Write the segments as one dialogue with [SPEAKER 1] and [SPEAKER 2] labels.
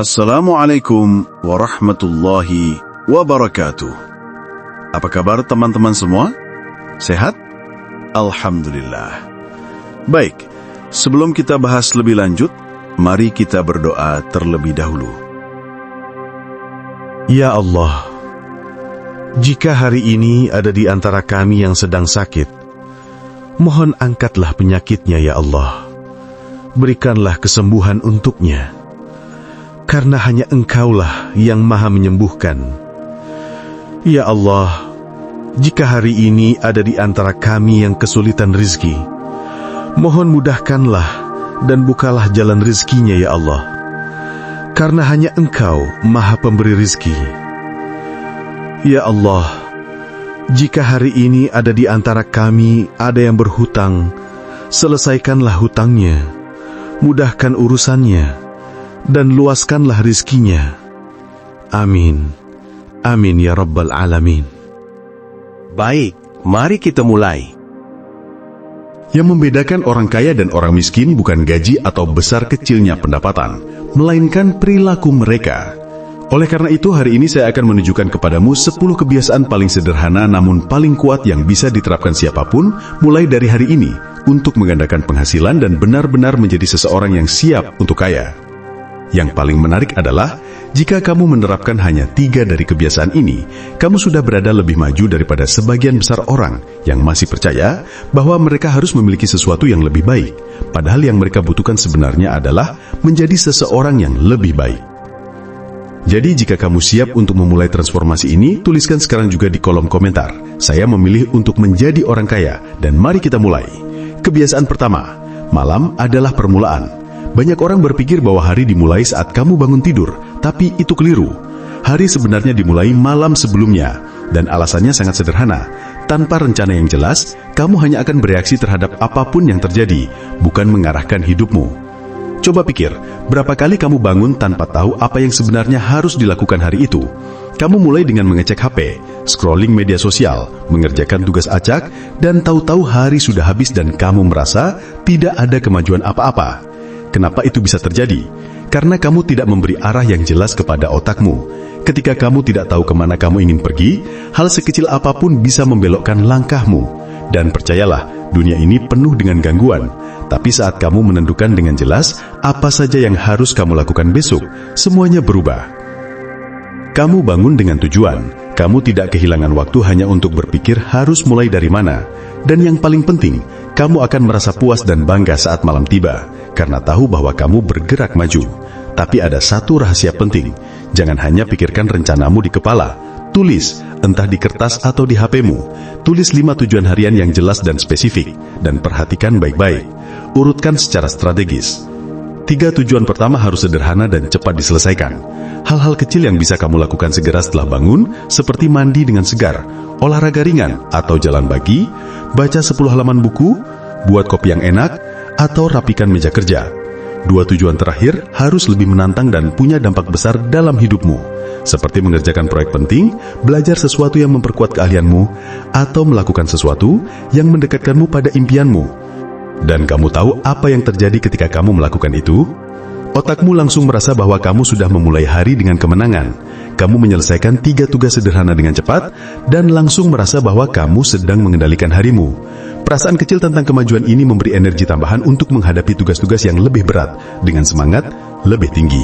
[SPEAKER 1] Assalamualaikum warahmatullahi wabarakatuh. Apa kabar teman-teman semua? Sehat? Alhamdulillah. Baik, sebelum kita bahas lebih lanjut, mari kita berdoa terlebih dahulu.
[SPEAKER 2] Ya Allah, jika hari ini ada di antara kami yang sedang sakit, mohon angkatlah penyakitnya ya Allah. Berikanlah kesembuhan untuknya. Karena hanya Engkaulah yang maha menyembuhkan. Ya Allah, jika hari ini ada di antara kami yang kesulitan rizki, mohon mudahkanlah dan bukalah jalan rizkinya ya Allah. Karena hanya Engkau maha pemberi rizki. Ya Allah, jika hari ini ada di antara kami ada yang berhutang, selesaikanlah hutangnya, mudahkan urusannya, dan luaskanlah rizkinya. Amin. Amin ya Rabbal Alamin.
[SPEAKER 3] Baik, mari kita mulai.
[SPEAKER 1] Yang membedakan orang kaya dan orang miskin bukan gaji atau besar kecilnya pendapatan, melainkan perilaku mereka. Oleh karena itu, hari ini saya akan menunjukkan kepadamu 10 kebiasaan paling sederhana namun paling kuat yang bisa diterapkan siapapun mulai dari hari ini untuk menggandakan penghasilan dan benar-benar menjadi seseorang yang siap untuk kaya. Yang paling menarik adalah, jika kamu menerapkan hanya 3 dari kebiasaan ini, kamu sudah berada lebih maju daripada sebagian besar orang yang masih percaya bahwa mereka harus memiliki sesuatu yang lebih baik, padahal yang mereka butuhkan sebenarnya adalah menjadi seseorang yang lebih baik. Jadi jika kamu siap untuk memulai transformasi ini, tuliskan sekarang juga di kolom komentar, saya memilih untuk menjadi orang kaya, dan mari kita mulai. Kebiasaan pertama, malam adalah permulaan. Banyak orang berpikir bahwa hari dimulai saat kamu bangun tidur, tapi itu keliru. Hari sebenarnya dimulai malam sebelumnya, dan alasannya sangat sederhana. Tanpa rencana yang jelas, kamu hanya akan bereaksi terhadap apapun yang terjadi, bukan mengarahkan hidupmu. Coba pikir, berapa kali kamu bangun tanpa tahu apa yang sebenarnya harus dilakukan hari itu? Kamu mulai dengan mengecek HP, scrolling media sosial, mengerjakan tugas acak, dan tahu-tahu hari sudah habis dan kamu merasa tidak ada kemajuan apa-apa. Kenapa itu bisa terjadi? Karena kamu tidak memberi arah yang jelas kepada otakmu. Ketika kamu tidak tahu kemana kamu ingin pergi, hal sekecil apapun bisa membelokkan langkahmu. Dan percayalah, dunia ini penuh dengan gangguan. Tapi saat kamu menentukan dengan jelas apa saja yang harus kamu lakukan besok, semuanya berubah. Kamu bangun dengan tujuan. Kamu tidak kehilangan waktu hanya untuk berpikir harus mulai dari mana. Dan yang paling penting, kamu akan merasa puas dan bangga saat malam tiba, karena tahu bahwa kamu bergerak maju. Tapi ada satu rahasia penting, jangan hanya pikirkan rencanamu di kepala. Tulis, entah di kertas atau di HP-mu. Tulis 5 tujuan harian yang jelas dan spesifik, dan perhatikan baik-baik. Urutkan secara strategis. 3 tujuan pertama harus sederhana dan cepat diselesaikan. Hal-hal kecil yang bisa kamu lakukan segera setelah bangun, seperti mandi dengan segar, olahraga ringan atau jalan pagi, baca 10 halaman buku, buat kopi yang enak, atau rapikan meja kerja. 2 tujuan terakhir harus lebih menantang dan punya dampak besar dalam hidupmu, seperti mengerjakan proyek penting, belajar sesuatu yang memperkuat keahlianmu, atau melakukan sesuatu yang mendekatkanmu pada impianmu. Dan kamu tahu apa yang terjadi ketika kamu melakukan itu? Otakmu langsung merasa bahwa kamu sudah memulai hari dengan kemenangan. Kamu menyelesaikan 3 tugas sederhana dengan cepat, dan langsung merasa bahwa kamu sedang mengendalikan harimu. Perasaan kecil tentang kemajuan ini memberi energi tambahan untuk menghadapi tugas-tugas yang lebih berat dengan semangat lebih tinggi.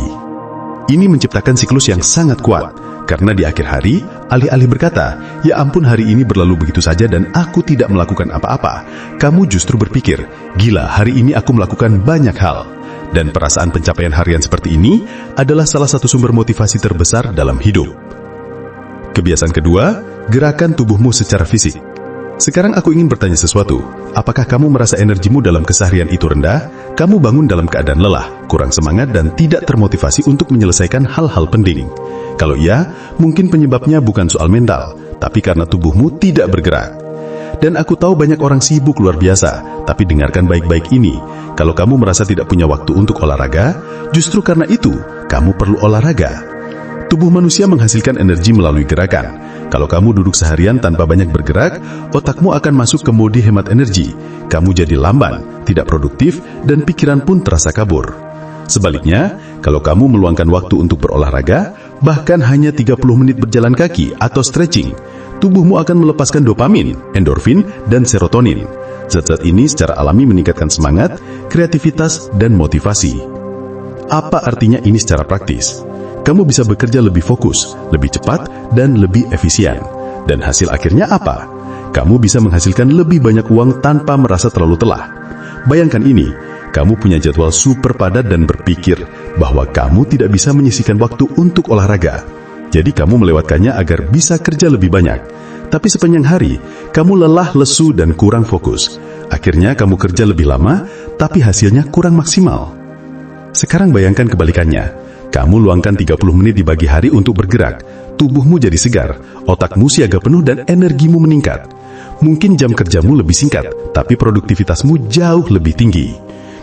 [SPEAKER 1] Ini menciptakan siklus yang sangat kuat, karena di akhir hari, alih-alih berkata, "Ya ampun, hari ini berlalu begitu saja dan aku tidak melakukan apa-apa," kamu justru berpikir, "Gila, hari ini aku melakukan banyak hal." Dan perasaan pencapaian harian seperti ini adalah salah satu sumber motivasi terbesar dalam hidup. Kebiasaan kedua, gerakan tubuhmu secara fisik. Sekarang aku ingin bertanya sesuatu. Apakah kamu merasa energimu dalam keseharian itu rendah? Kamu bangun dalam keadaan lelah, kurang semangat, dan tidak termotivasi untuk menyelesaikan hal-hal penting. Kalau iya, mungkin penyebabnya bukan soal mental, tapi karena tubuhmu tidak bergerak. Dan aku tahu banyak orang sibuk luar biasa, tapi dengarkan baik-baik ini. Kalau kamu merasa tidak punya waktu untuk olahraga, justru karena itu, kamu perlu olahraga. Tubuh manusia menghasilkan energi melalui gerakan. Kalau kamu duduk seharian tanpa banyak bergerak, otakmu akan masuk ke mode hemat energi. Kamu jadi lamban, tidak produktif, dan pikiran pun terasa kabur. Sebaliknya, kalau kamu meluangkan waktu untuk berolahraga, bahkan hanya 30 menit berjalan kaki atau stretching, tubuhmu akan melepaskan dopamin, endorfin, dan serotonin. Zat-zat ini secara alami meningkatkan semangat, kreativitas, dan motivasi. Apa artinya ini secara praktis? Kamu bisa bekerja lebih fokus, lebih cepat, dan lebih efisien. Dan hasil akhirnya apa? Kamu bisa menghasilkan lebih banyak uang tanpa merasa terlalu telah. Bayangkan ini, kamu punya jadwal super padat dan berpikir bahwa kamu tidak bisa menyisihkan waktu untuk olahraga. Jadi kamu melewatkannya agar bisa kerja lebih banyak. Tapi sepanjang hari, kamu lelah, lesu, dan kurang fokus. Akhirnya kamu kerja lebih lama, tapi hasilnya kurang maksimal. Sekarang bayangkan kebalikannya. Kamu luangkan 30 menit di pagi hari untuk bergerak. Tubuhmu jadi segar, otakmu siaga penuh, dan energimu meningkat. Mungkin jam kerjamu lebih singkat, tapi produktivitasmu jauh lebih tinggi.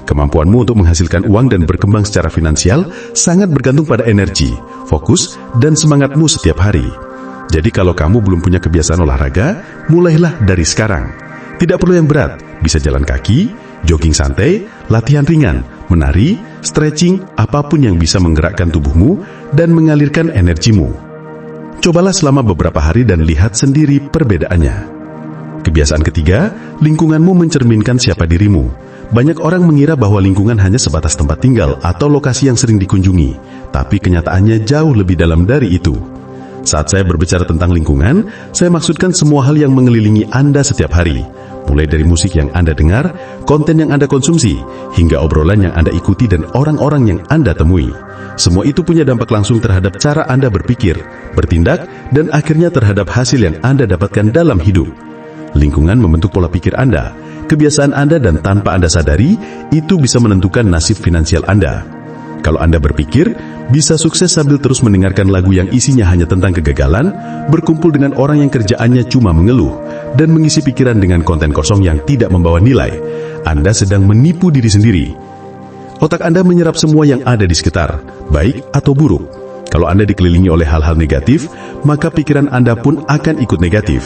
[SPEAKER 1] Kemampuanmu untuk menghasilkan uang dan berkembang secara finansial sangat bergantung pada energi, fokus, dan semangatmu setiap hari. Jadi kalau kamu belum punya kebiasaan olahraga, mulailah dari sekarang. Tidak perlu yang berat, bisa jalan kaki, jogging santai, latihan ringan, menari, stretching, apapun yang bisa menggerakkan tubuhmu dan mengalirkan energimu. Cobalah selama beberapa hari dan lihat sendiri perbedaannya. Kebiasaan ketiga, lingkunganmu mencerminkan siapa dirimu. Banyak orang mengira bahwa lingkungan hanya sebatas tempat tinggal atau lokasi yang sering dikunjungi, tapi kenyataannya jauh lebih dalam dari itu. Saat saya berbicara tentang lingkungan, saya maksudkan semua hal yang mengelilingi Anda setiap hari. Mulai dari musik yang Anda dengar, konten yang Anda konsumsi, hingga obrolan yang Anda ikuti dan orang-orang yang Anda temui. Semua itu punya dampak langsung terhadap cara Anda berpikir, bertindak, dan akhirnya terhadap hasil yang Anda dapatkan dalam hidup. Lingkungan membentuk pola pikir Anda, kebiasaan Anda, dan tanpa Anda sadari, itu bisa menentukan nasib finansial Anda. Kalau Anda berpikir, bisa sukses sambil terus mendengarkan lagu yang isinya hanya tentang kegagalan, berkumpul dengan orang yang kerjaannya cuma mengeluh, dan mengisi pikiran dengan konten kosong yang tidak membawa nilai, Anda sedang menipu diri sendiri. Otak Anda menyerap semua yang ada di sekitar, baik atau buruk. Kalau Anda dikelilingi oleh hal-hal negatif, maka pikiran Anda pun akan ikut negatif.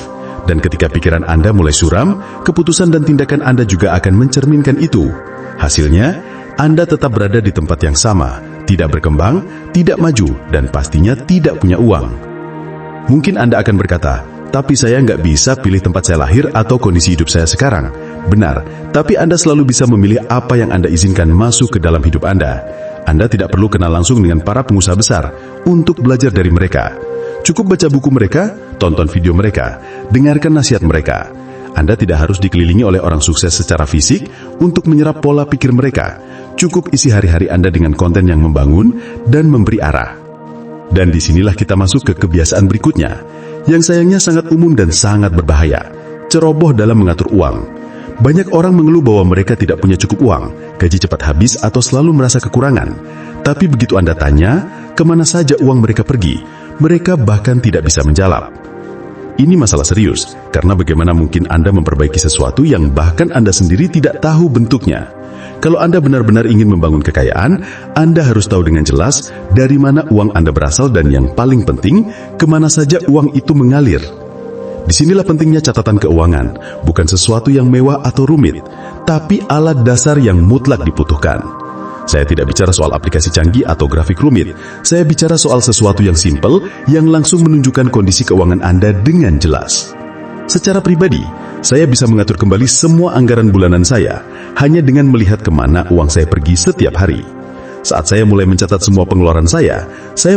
[SPEAKER 1] Dan ketika pikiran Anda mulai suram, keputusan dan tindakan Anda juga akan mencerminkan itu. Hasilnya, Anda tetap berada di tempat yang sama, tidak berkembang, tidak maju, dan pastinya tidak punya uang. Mungkin Anda akan berkata, tapi saya nggak bisa pilih tempat saya lahir atau kondisi hidup saya sekarang. Benar, tapi Anda selalu bisa memilih apa yang Anda izinkan masuk ke dalam hidup Anda. Anda tidak perlu kenal langsung dengan para pengusaha besar untuk belajar dari mereka. Cukup baca buku mereka, tonton video mereka, dengarkan nasihat mereka. Anda tidak harus dikelilingi oleh orang sukses secara fisik untuk menyerap pola pikir mereka. Cukup isi hari-hari Anda dengan konten yang membangun dan memberi arah. Dan disinilah kita masuk ke kebiasaan berikutnya, yang sayangnya sangat umum dan sangat berbahaya, ceroboh dalam mengatur uang. Banyak orang mengeluh bahwa mereka tidak punya cukup uang, gaji cepat habis atau selalu merasa kekurangan. Tapi begitu Anda tanya, kemana saja uang mereka pergi, mereka bahkan tidak bisa menjawab. Ini masalah serius, karena bagaimana mungkin Anda memperbaiki sesuatu yang bahkan Anda sendiri tidak tahu bentuknya. Kalau Anda benar-benar ingin membangun kekayaan, Anda harus tahu dengan jelas dari mana uang Anda berasal dan yang paling penting, kemana saja uang itu mengalir. Disinilah pentingnya catatan keuangan, bukan sesuatu yang mewah atau rumit, tapi alat dasar yang mutlak dibutuhkan. Saya tidak bicara soal aplikasi canggih atau grafik rumit, saya bicara soal sesuatu yang simpel, yang langsung menunjukkan kondisi keuangan Anda dengan jelas. Secara pribadi, saya bisa mengatur kembali semua anggaran bulanan saya, hanya dengan melihat kemana uang saya pergi setiap hari. Saat saya mulai mencatat semua pengeluaran saya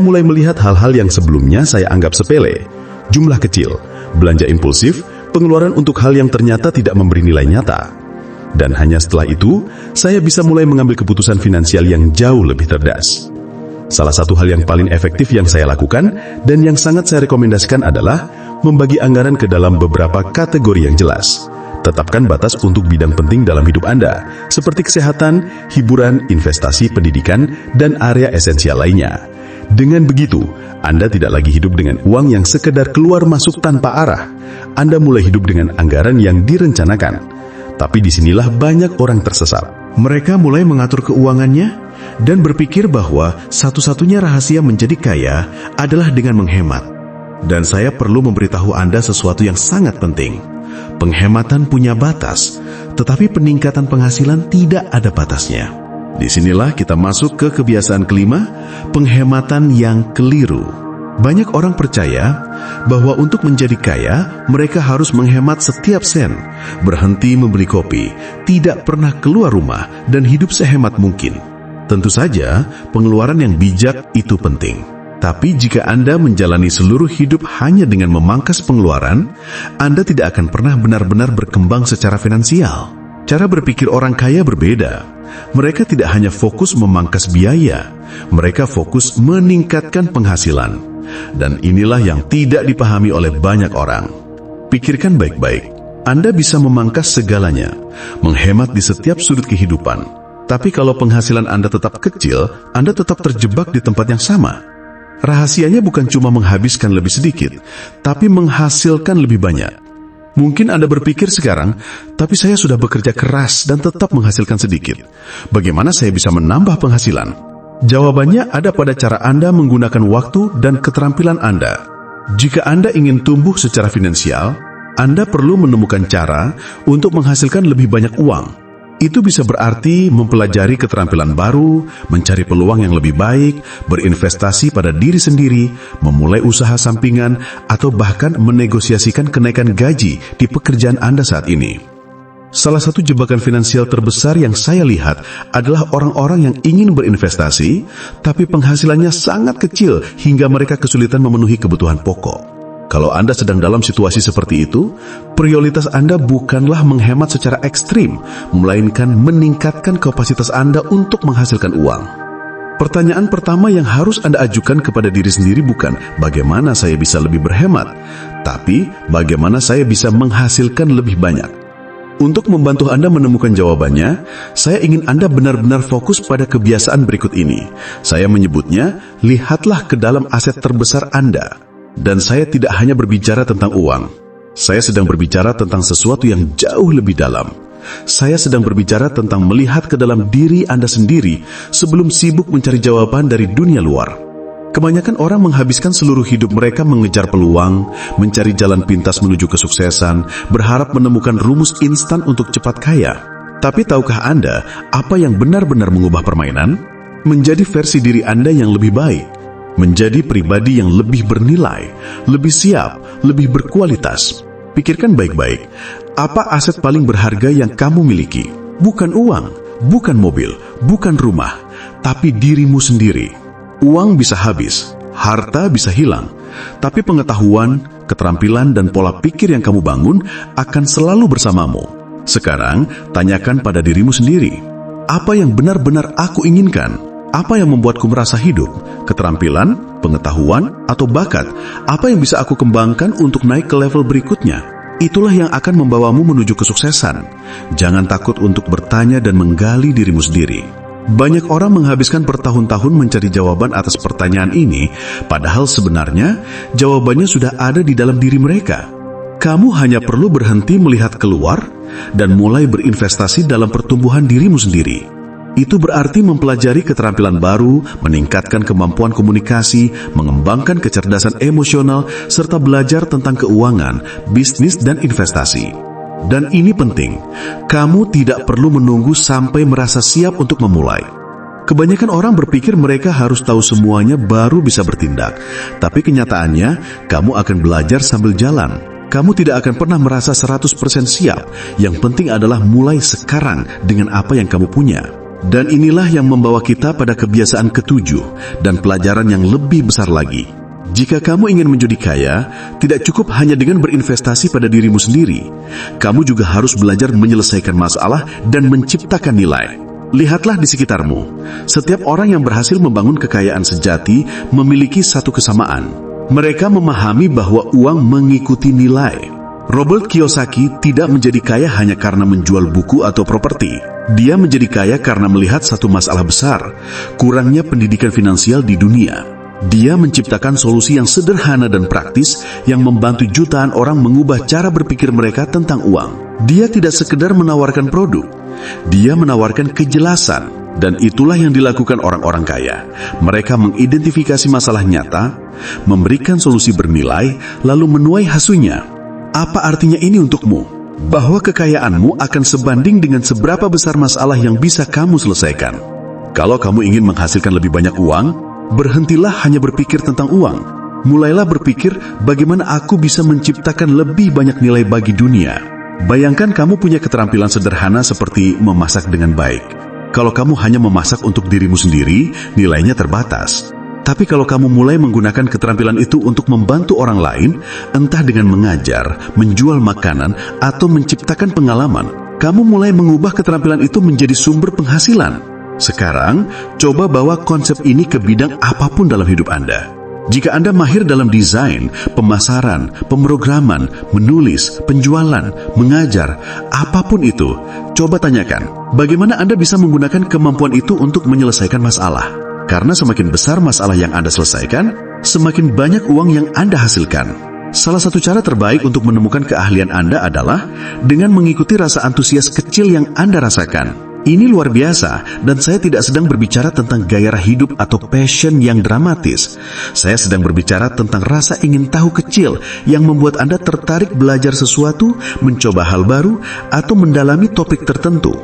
[SPEAKER 1] mulai melihat hal-hal yang sebelumnya saya anggap sepele. Jumlah kecil, belanja impulsif, pengeluaran untuk hal yang ternyata tidak memberi nilai nyata. Dan hanya setelah itu, saya bisa mulai mengambil keputusan finansial yang jauh lebih cerdas. Salah satu hal yang paling efektif yang saya lakukan dan yang sangat saya rekomendasikan adalah membagi anggaran ke dalam beberapa kategori yang jelas. Tetapkan batas untuk bidang penting dalam hidup Anda, seperti kesehatan, hiburan, investasi, pendidikan, dan area esensial lainnya. Dengan begitu, Anda tidak lagi hidup dengan uang yang sekedar keluar masuk tanpa arah. Anda mulai hidup dengan anggaran yang direncanakan. Tapi disinilah banyak orang tersesat. Mereka mulai mengatur keuangannya dan berpikir bahwa satu-satunya rahasia menjadi kaya adalah dengan menghemat. Dan saya perlu memberitahu Anda sesuatu yang sangat penting. Penghematan punya batas, tetapi peningkatan penghasilan tidak ada batasnya. Disinilah kita masuk ke kebiasaan kelima, penghematan yang keliru. Banyak orang percaya bahwa untuk menjadi kaya, mereka harus menghemat setiap sen, berhenti membeli kopi, tidak pernah keluar rumah, dan hidup sehemat mungkin. Tentu saja, pengeluaran yang bijak itu penting. Tapi jika Anda menjalani seluruh hidup hanya dengan memangkas pengeluaran, Anda tidak akan pernah benar-benar berkembang secara finansial. Cara berpikir orang kaya berbeda. Mereka tidak hanya fokus memangkas biaya, mereka fokus meningkatkan penghasilan. Dan inilah yang tidak dipahami oleh banyak orang. Pikirkan baik-baik. Anda bisa memangkas segalanya, menghemat di setiap sudut kehidupan. Tapi kalau penghasilan Anda tetap kecil, Anda tetap terjebak di tempat yang sama. Rahasianya bukan cuma menghabiskan lebih sedikit, tapi menghasilkan lebih banyak. Mungkin Anda berpikir sekarang, tapi saya sudah bekerja keras dan tetap menghasilkan sedikit. Bagaimana saya bisa menambah penghasilan? Jawabannya ada pada cara Anda menggunakan waktu dan keterampilan Anda. Jika Anda ingin tumbuh secara finansial, Anda perlu menemukan cara untuk menghasilkan lebih banyak uang. Itu bisa berarti mempelajari keterampilan baru, mencari peluang yang lebih baik, berinvestasi pada diri sendiri, memulai usaha sampingan, atau bahkan menegosiasikan kenaikan gaji di pekerjaan Anda saat ini. Salah satu jebakan finansial terbesar yang saya lihat adalah orang-orang yang ingin berinvestasi, tapi penghasilannya sangat kecil hingga mereka kesulitan memenuhi kebutuhan pokok. Kalau Anda sedang dalam situasi seperti itu, prioritas Anda bukanlah menghemat secara ekstrim, melainkan meningkatkan kapasitas Anda untuk menghasilkan uang. Pertanyaan pertama yang harus Anda ajukan kepada diri sendiri bukan bagaimana saya bisa lebih berhemat, tapi bagaimana saya bisa menghasilkan lebih banyak. Untuk membantu Anda menemukan jawabannya, saya ingin Anda benar-benar fokus pada kebiasaan berikut ini. Saya menyebutnya, lihatlah ke dalam aset terbesar Anda. Dan saya tidak hanya berbicara tentang uang. Saya sedang berbicara tentang sesuatu yang jauh lebih dalam. Saya sedang berbicara tentang melihat ke dalam diri Anda sendiri sebelum sibuk mencari jawaban dari dunia luar. Kebanyakan orang menghabiskan seluruh hidup mereka mengejar peluang, mencari jalan pintas menuju kesuksesan, berharap menemukan rumus instan untuk cepat kaya. Tapi tahukah Anda apa yang benar-benar mengubah permainan? Menjadi versi diri Anda yang lebih baik. Menjadi pribadi yang lebih bernilai, lebih siap, lebih berkualitas. Pikirkan baik-baik, apa aset paling berharga yang kamu miliki? Bukan uang, bukan mobil, bukan rumah, tapi dirimu sendiri. Uang bisa habis, harta bisa hilang, tapi pengetahuan, keterampilan, dan pola pikir yang kamu bangun akan selalu bersamamu. Sekarang, tanyakan pada dirimu sendiri, apa yang benar-benar aku inginkan? Apa yang membuatku merasa hidup? Keterampilan, pengetahuan, atau bakat? Apa yang bisa aku kembangkan untuk naik ke level berikutnya? Itulah yang akan membawamu menuju kesuksesan. Jangan takut untuk bertanya dan menggali dirimu sendiri. Banyak orang menghabiskan bertahun-tahun mencari jawaban atas pertanyaan ini, padahal sebenarnya jawabannya sudah ada di dalam diri mereka. Kamu hanya perlu berhenti melihat keluar dan mulai berinvestasi dalam pertumbuhan dirimu sendiri. Itu berarti mempelajari keterampilan baru, meningkatkan kemampuan komunikasi, mengembangkan kecerdasan emosional, serta belajar tentang keuangan, bisnis, dan investasi. Dan ini penting, kamu tidak perlu menunggu sampai merasa siap untuk memulai. Kebanyakan orang berpikir mereka harus tahu semuanya baru bisa bertindak. Tapi kenyataannya, kamu akan belajar sambil jalan. Kamu tidak akan pernah merasa 100% siap. Yang penting adalah mulai sekarang dengan apa yang kamu punya. Dan inilah yang membawa kita pada kebiasaan ketujuh dan pelajaran yang lebih besar lagi. Jika kamu ingin menjadi kaya, tidak cukup hanya dengan berinvestasi pada dirimu sendiri. Kamu juga harus belajar menyelesaikan masalah dan menciptakan nilai. Lihatlah di sekitarmu. Setiap orang yang berhasil membangun kekayaan sejati memiliki satu kesamaan. Mereka memahami bahwa uang mengikuti nilai. Robert Kiyosaki tidak menjadi kaya hanya karena menjual buku atau properti. Dia menjadi kaya karena melihat satu masalah besar, kurangnya pendidikan finansial di dunia. Dia menciptakan solusi yang sederhana dan praktis yang membantu jutaan orang mengubah cara berpikir mereka tentang uang. Dia tidak sekedar menawarkan produk, dia menawarkan kejelasan, dan itulah yang dilakukan orang-orang kaya. Mereka mengidentifikasi masalah nyata, memberikan solusi bernilai, lalu menuai hasilnya. Apa artinya ini untukmu? Bahwa kekayaanmu akan sebanding dengan seberapa besar masalah yang bisa kamu selesaikan. Kalau kamu ingin menghasilkan lebih banyak uang, berhentilah hanya berpikir tentang uang. Mulailah berpikir bagaimana aku bisa menciptakan lebih banyak nilai bagi dunia. Bayangkan kamu punya keterampilan sederhana seperti memasak dengan baik. Kalau kamu hanya memasak untuk dirimu sendiri, nilainya terbatas. Tapi kalau kamu mulai menggunakan keterampilan itu untuk membantu orang lain, entah dengan mengajar, menjual makanan, atau menciptakan pengalaman, kamu mulai mengubah keterampilan itu menjadi sumber penghasilan. Sekarang, coba bawa konsep ini ke bidang apapun dalam hidup Anda. Jika Anda mahir dalam desain, pemasaran, pemrograman, menulis, penjualan, mengajar, apapun itu, coba tanyakan, bagaimana Anda bisa menggunakan kemampuan itu untuk menyelesaikan masalah? Karena semakin besar masalah yang Anda selesaikan, semakin banyak uang yang Anda hasilkan. Salah satu cara terbaik untuk menemukan keahlian Anda adalah dengan mengikuti rasa antusias kecil yang Anda rasakan. Ini luar biasa, dan saya tidak sedang berbicara tentang gairah hidup atau passion yang dramatis. Saya sedang berbicara tentang rasa ingin tahu kecil yang membuat Anda tertarik belajar sesuatu, mencoba hal baru, atau mendalami topik tertentu.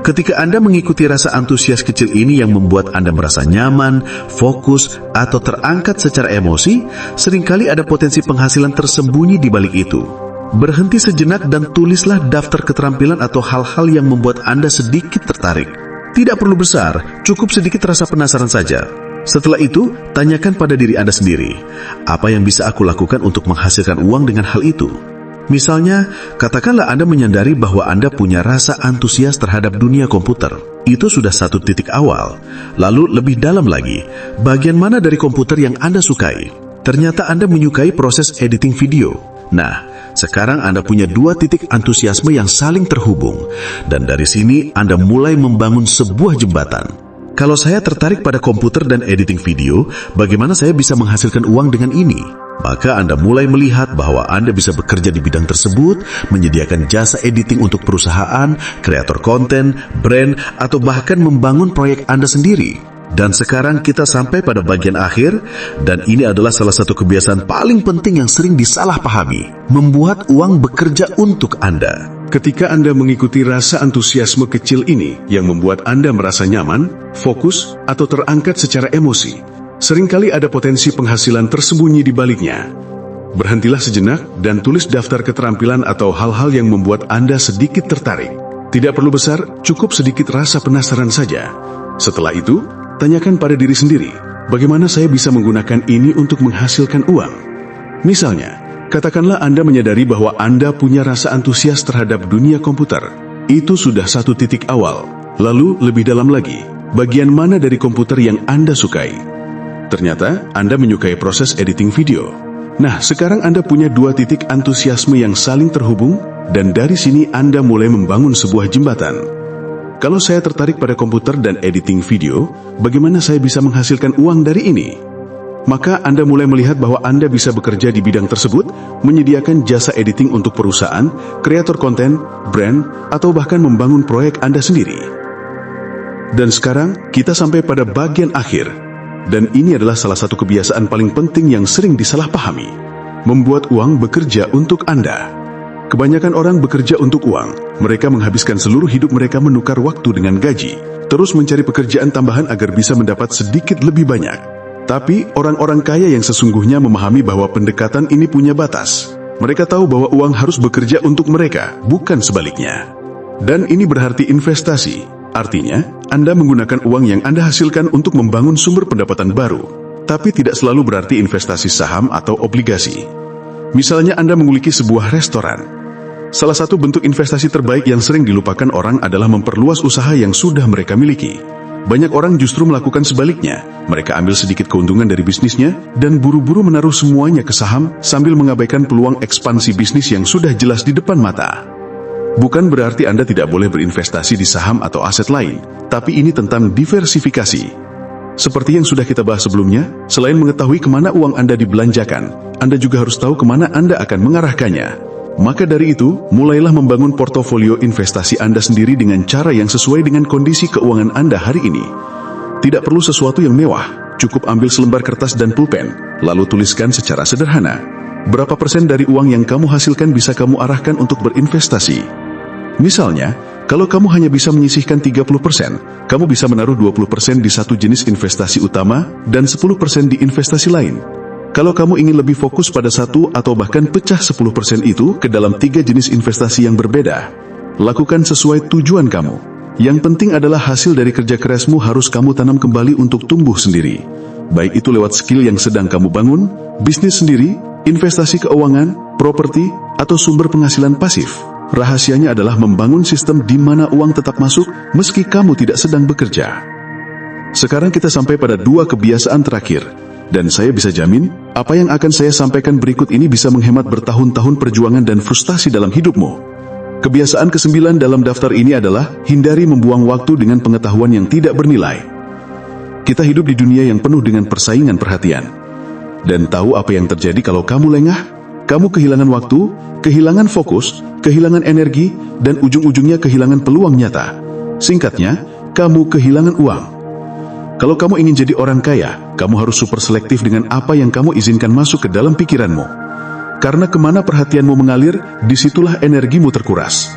[SPEAKER 1] Ketika Anda mengikuti rasa antusias kecil ini yang membuat Anda merasa nyaman, fokus, atau terangkat secara emosi, seringkali ada potensi penghasilan tersembunyi di balik itu. Berhenti sejenak dan tulislah daftar keterampilan atau hal-hal yang membuat Anda sedikit tertarik. Tidak perlu besar, cukup sedikit rasa penasaran saja. Setelah itu, tanyakan pada diri Anda sendiri, apa yang bisa aku lakukan untuk menghasilkan uang dengan hal itu? Misalnya, katakanlah Anda menyadari bahwa Anda punya rasa antusias terhadap dunia komputer. Itu sudah satu titik awal. Lalu lebih dalam lagi, bagian mana dari komputer yang Anda sukai? Ternyata Anda menyukai proses editing video. Nah, sekarang Anda punya dua titik antusiasme yang saling terhubung. Dan dari sini Anda mulai membangun sebuah jembatan. Kalau saya tertarik pada komputer dan editing video, bagaimana saya bisa menghasilkan uang dengan ini? Maka Anda mulai melihat bahwa Anda bisa bekerja di bidang tersebut, menyediakan jasa editing untuk perusahaan, kreator konten, brand, atau bahkan membangun proyek Anda sendiri. Dan sekarang kita sampai pada bagian akhir, dan ini adalah salah satu kebiasaan paling penting yang sering disalahpahami, membuat uang bekerja untuk Anda.
[SPEAKER 2] Ketika Anda mengikuti rasa antusiasme kecil ini yang membuat Anda merasa nyaman, fokus, atau terangkat secara emosi, seringkali ada potensi penghasilan tersembunyi di baliknya. Berhentilah sejenak dan tulis daftar keterampilan atau hal-hal yang membuat Anda sedikit tertarik. Tidak perlu besar, cukup sedikit rasa penasaran saja. Setelah itu, tanyakan pada diri sendiri, bagaimana saya bisa menggunakan ini untuk menghasilkan uang? Misalnya, katakanlah Anda menyadari bahwa Anda punya rasa antusias terhadap dunia komputer. Itu sudah satu titik awal. Lalu, lebih dalam lagi, bagian mana dari komputer yang Anda sukai? Ternyata Anda menyukai proses editing video. Nah, sekarang Anda punya dua titik antusiasme yang saling terhubung, dan dari sini Anda mulai membangun sebuah jembatan. Kalau saya tertarik pada komputer dan editing video, bagaimana saya bisa menghasilkan uang dari ini? Maka Anda mulai melihat bahwa Anda bisa bekerja di bidang tersebut, menyediakan jasa editing untuk perusahaan, kreator konten, brand, atau bahkan membangun proyek Anda sendiri. Dan sekarang kita sampai pada bagian akhir. Dan ini adalah salah satu kebiasaan paling penting yang sering disalahpahami. Membuat uang bekerja untuk Anda. Kebanyakan orang bekerja untuk uang. Mereka menghabiskan seluruh hidup mereka menukar waktu dengan gaji, terus mencari pekerjaan tambahan agar bisa mendapat sedikit lebih banyak. Tapi orang-orang kaya yang sesungguhnya memahami bahwa pendekatan ini punya batas. Mereka tahu bahwa uang harus bekerja untuk mereka, bukan sebaliknya. Dan ini berarti investasi. Artinya, Anda menggunakan uang yang Anda hasilkan untuk membangun sumber pendapatan baru, tapi tidak selalu berarti investasi saham atau obligasi. Misalnya Anda memiliki sebuah restoran. Salah satu bentuk investasi terbaik yang sering dilupakan orang adalah memperluas usaha yang sudah mereka miliki. Banyak orang justru melakukan sebaliknya. Mereka ambil sedikit keuntungan dari bisnisnya dan buru-buru menaruh semuanya ke saham sambil mengabaikan peluang ekspansi bisnis yang sudah jelas di depan mata. Bukan berarti Anda tidak boleh berinvestasi di saham atau aset lain, tapi ini tentang diversifikasi. Seperti yang sudah kita bahas sebelumnya, selain mengetahui kemana uang Anda dibelanjakan, Anda juga harus tahu kemana Anda akan mengarahkannya. Maka dari itu, mulailah membangun portofolio investasi Anda sendiri dengan cara yang sesuai dengan kondisi keuangan Anda hari ini. Tidak perlu sesuatu yang mewah, cukup ambil selembar kertas dan pulpen, lalu tuliskan secara sederhana. Berapa persen dari uang yang kamu hasilkan bisa kamu arahkan untuk berinvestasi? Misalnya,
[SPEAKER 1] Kalau kamu hanya bisa menyisihkan 30%, kamu bisa menaruh 20% di satu jenis investasi utama dan 10% di investasi lain. Kalau kamu ingin lebih fokus pada satu atau bahkan pecah 10% itu ke dalam 3 jenis investasi yang berbeda, lakukan sesuai tujuan kamu. Yang penting adalah hasil dari kerja kerasmu harus kamu tanam kembali untuk tumbuh sendiri. Baik itu lewat skill yang sedang kamu bangun, bisnis sendiri, investasi keuangan, properti, atau sumber penghasilan pasif. Rahasianya adalah membangun sistem di mana uang tetap masuk meski kamu tidak sedang bekerja. Sekarang kita sampai pada 2 kebiasaan terakhir. Dan saya bisa jamin, apa yang akan saya sampaikan berikut ini bisa menghemat bertahun-tahun perjuangan dan frustasi dalam hidupmu. Kebiasaan ke-9 dalam daftar ini adalah hindari membuang waktu dengan pengetahuan yang tidak bernilai. Kita hidup di dunia yang penuh dengan persaingan perhatian. Dan tahu apa yang terjadi kalau kamu lengah? Kamu kehilangan waktu, kehilangan fokus, kehilangan energi, dan ujung-ujungnya kehilangan peluang nyata. Singkatnya, kamu kehilangan uang. Kalau kamu ingin jadi orang kaya, kamu harus super selektif dengan apa yang kamu izinkan masuk ke dalam pikiranmu. Karena kemana perhatianmu mengalir, disitulah energimu terkuras.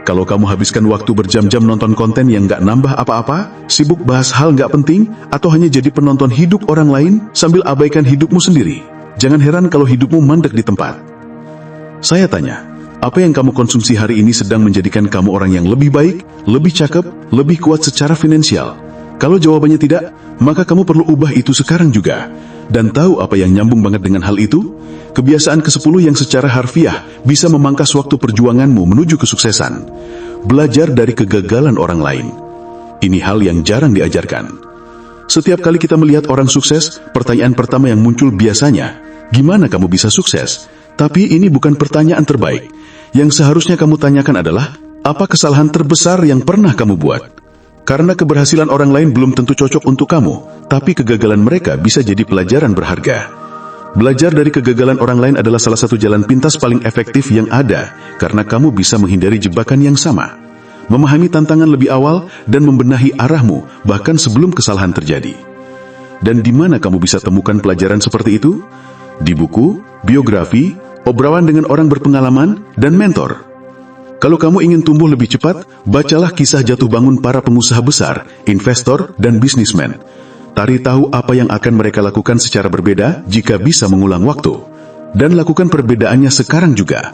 [SPEAKER 1] Kalau kamu habiskan waktu berjam-jam nonton konten yang gak nambah apa-apa, sibuk bahas hal gak penting, atau hanya jadi penonton hidup orang lain sambil abaikan hidupmu sendiri, jangan heran kalau hidupmu mandek di tempat. Saya tanya, apa yang kamu konsumsi hari ini sedang menjadikan kamu orang yang lebih baik, lebih cakep, lebih kuat secara finansial? Kalau jawabannya tidak, maka kamu perlu ubah itu sekarang juga. Dan tahu apa yang nyambung banget dengan hal itu? Kebiasaan ke-10 yang secara harfiah bisa memangkas waktu perjuanganmu menuju kesuksesan. Belajar dari kegagalan orang lain. Ini hal yang jarang diajarkan. Setiap kali kita melihat orang sukses, pertanyaan pertama yang muncul biasanya, gimana kamu bisa sukses? Tapi ini bukan pertanyaan terbaik. Yang seharusnya kamu tanyakan adalah, apa kesalahan terbesar yang pernah kamu buat? Karena keberhasilan orang lain belum tentu cocok untuk kamu, tapi kegagalan mereka bisa jadi pelajaran berharga. Belajar dari kegagalan orang lain adalah salah satu jalan pintas paling efektif yang ada, karena kamu bisa menghindari jebakan yang sama. Memahami tantangan lebih awal dan membenahi arahmu, bahkan sebelum kesalahan terjadi. Dan di mana kamu bisa temukan pelajaran seperti itu? Di buku, biografi, obrolan dengan orang berpengalaman, dan mentor. Kalau kamu ingin tumbuh lebih cepat, bacalah kisah jatuh bangun para pengusaha besar, investor, dan bisnismen. Cari tahu apa yang akan mereka lakukan secara berbeda jika bisa mengulang waktu. Dan lakukan perbedaannya sekarang juga.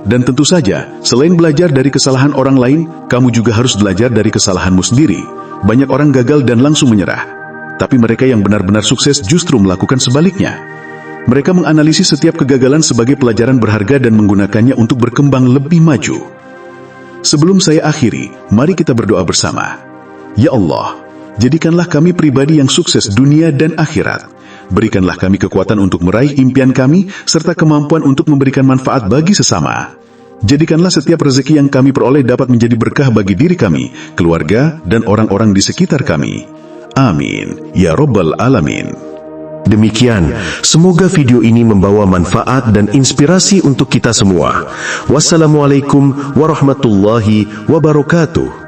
[SPEAKER 1] Dan tentu saja, selain belajar dari kesalahan orang lain, kamu juga harus belajar dari kesalahanmu sendiri. Banyak orang gagal dan langsung menyerah. Tapi mereka yang benar-benar sukses justru melakukan sebaliknya. Mereka menganalisis setiap kegagalan sebagai pelajaran berharga dan menggunakannya untuk berkembang lebih maju. Sebelum saya akhiri, mari kita berdoa bersama. Ya Allah, jadikanlah kami pribadi yang sukses dunia dan akhirat. Berikanlah kami kekuatan untuk meraih impian kami, serta kemampuan untuk memberikan manfaat bagi sesama. Jadikanlah setiap rezeki yang kami peroleh dapat menjadi berkah bagi diri kami, keluarga, dan orang-orang di sekitar kami. Amin. Ya Rabbal Alamin.
[SPEAKER 3] Demikian, semoga video ini membawa manfaat dan inspirasi untuk kita semua. Wassalamualaikum warahmatullahi wabarakatuh.